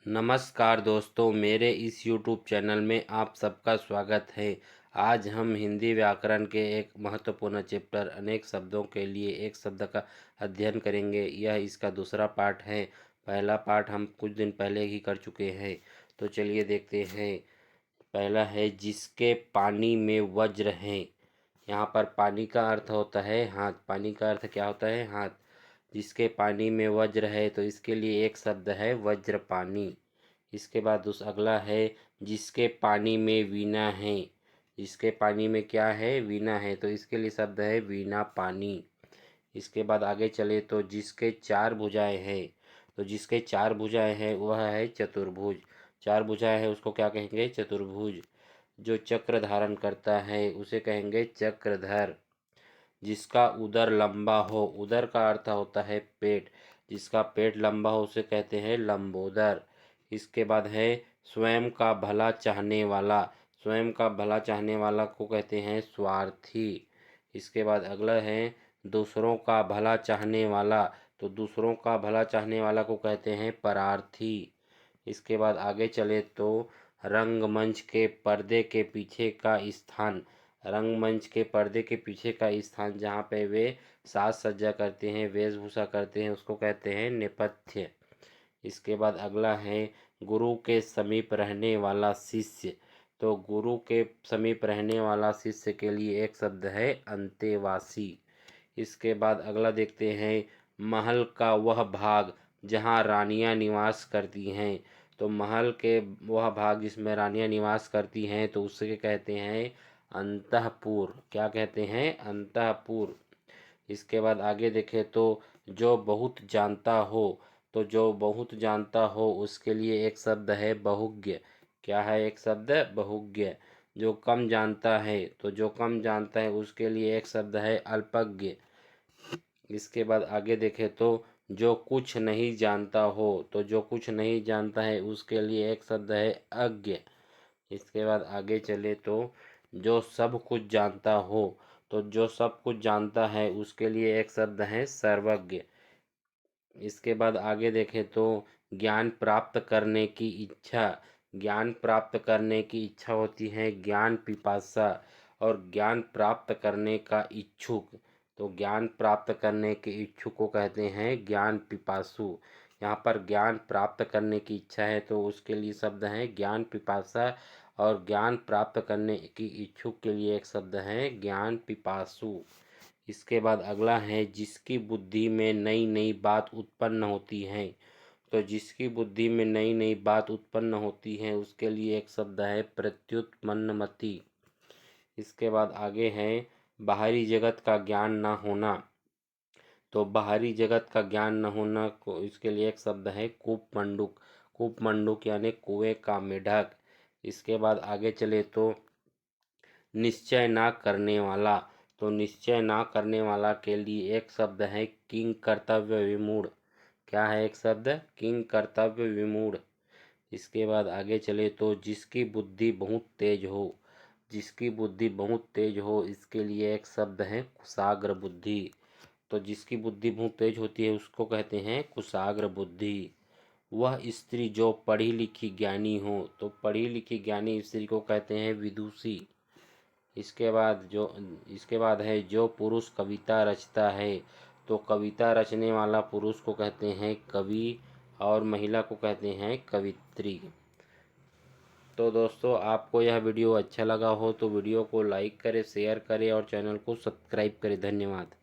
नमस्कार दोस्तों, मेरे इस YouTube चैनल में आप सबका स्वागत है। आज हम हिंदी व्याकरण के एक महत्वपूर्ण चैप्टर अनेक शब्दों के लिए एक शब्द का अध्ययन करेंगे। यह इसका दूसरा पार्ट है। पहला पार्ट हम कुछ दिन पहले ही कर चुके हैं, तो चलिए देखते हैं। पहला है जिसके पानी में वज्र हैं। यहाँ पर पानी का अर्थ होता है हाथ। पानी का अर्थ क्या होता है? हाथ। जिसके पानी में वज्र है, तो इसके लिए एक शब्द है वज्र पानी। इसके बाद अगला है जिसके पानी में वीणा है। जिसके पानी में क्या है? वीणा है, तो इसके लिए शब्द है वीणा पानी। इसके बाद आगे चले तो जिसके चार भुजाएं हैं। तो जिसके चार भुजाएं हैं वह है चतुर्भुज। चार भुजाएं हैं उसको क्या कहेंगे? चतुर्भुज। जो चक्र धारण करता है उसे कहेंगे चक्रधर। जिसका उदर लंबा हो, उदर का अर्थ होता है पेट। जिसका पेट लंबा हो उसे कहते हैं लंबोदर। इसके बाद है स्वयं का भला चाहने वाला। स्वयं का भला चाहने वाला को कहते हैं स्वार्थी। इसके बाद अगला है दूसरों का भला चाहने वाला। तो दूसरों का भला चाहने वाला को कहते हैं परार्थी। इसके बाद आगे चले तो रंगमंच के पर्दे के पीछे का स्थान। रंगमंच के पर्दे के पीछे का स्थान जहाँ पे वे साज सज्जा करते हैं, वेशभूषा करते हैं, उसको कहते हैं नेपथ्य। इसके बाद अगला है गुरु के समीप रहने वाला शिष्य। तो गुरु के समीप रहने वाला शिष्य के लिए एक शब्द है अंतेवासी। इसके बाद अगला देखते हैं महल का वह भाग जहाँ रानियां निवास करती हैं। तो महल के वह भाग जिसमें रानियां निवास करती हैं, तो उसके कहते हैं अंतःपुर। क्या कहते हैं? अंतःपुर। इसके बाद आगे देखें तो जो बहुत जानता हो। तो जो बहुत जानता हो उसके लिए एक शब्द है बहुज्ञ। क्या है? एक शब्द बहुज्ञ। जो कम जानता है, तो जो कम जानता है उसके लिए एक शब्द है अल्पज्ञ। इसके बाद आगे देखें तो जो कुछ नहीं जानता हो। तो जो कुछ नहीं जानता है उसके लिए एक शब्द है अज्ञ। इसके बाद आगे चले तो जो सब कुछ जानता हो। तो जो सब कुछ जानता है उसके लिए एक शब्द है सर्वज्ञ। इसके बाद आगे देखें तो ज्ञान प्राप्त करने की इच्छा। ज्ञान प्राप्त करने की इच्छा होती है ज्ञान पिपासा। और ज्ञान प्राप्त करने का इच्छुक। तो ज्ञान प्राप्त करने के इच्छुक को कहते हैं ज्ञान पिपासु। यहाँ पर ज्ञान प्राप्त करने की इच्छा है तो उसके लिए शब्द है ज्ञान पिपासा। और ज्ञान प्राप्त करने की इच्छुक के लिए एक शब्द है ज्ञान पिपासु। इसके बाद अगला है जिसकी बुद्धि में नई नई बात उत्पन्न होती है। तो जिसकी बुद्धि में नई नई बात उत्पन्न होती है उसके लिए एक शब्द है प्रत्युत्पन्नमति। इसके बाद आगे है बाहरी जगत का ज्ञान न होना। तो बाहरी जगत का ज्ञान न होना को इसके लिए एक शब्द है कूपमंडूक। कूपमंडूक यानी कुएं का मेढक। इसके बाद आगे चले तो निश्चय ना करने वाला। तो निश्चय ना करने वाला के लिए एक शब्द है किंग कर्तव्य विमूढ़। क्या है? एक शब्द किंग कर्तव्य विमूढ़। इसके बाद आगे चले तो जिसकी बुद्धि बहुत तेज हो। जिसकी बुद्धि बहुत तेज हो इसके लिए एक शब्द है कुशाग्र बुद्धि। तो जिसकी बुद्धि बहुत तेज होती है उसको कहते हैं कुशाग्र बुद्धि। वह स्त्री जो पढ़ी लिखी ज्ञानी हो। तो पढ़ी लिखी ज्ञानी स्त्री को कहते हैं विदुषी। इसके बाद है जो पुरुष कविता रचता है। तो कविता रचने वाला पुरुष को कहते हैं कवि। और महिला को कहते हैं कवित्री। तो दोस्तों, आपको यह वीडियो अच्छा लगा हो तो वीडियो को लाइक करें, शेयर करें और चैनल को सब्सक्राइब करें। धन्यवाद।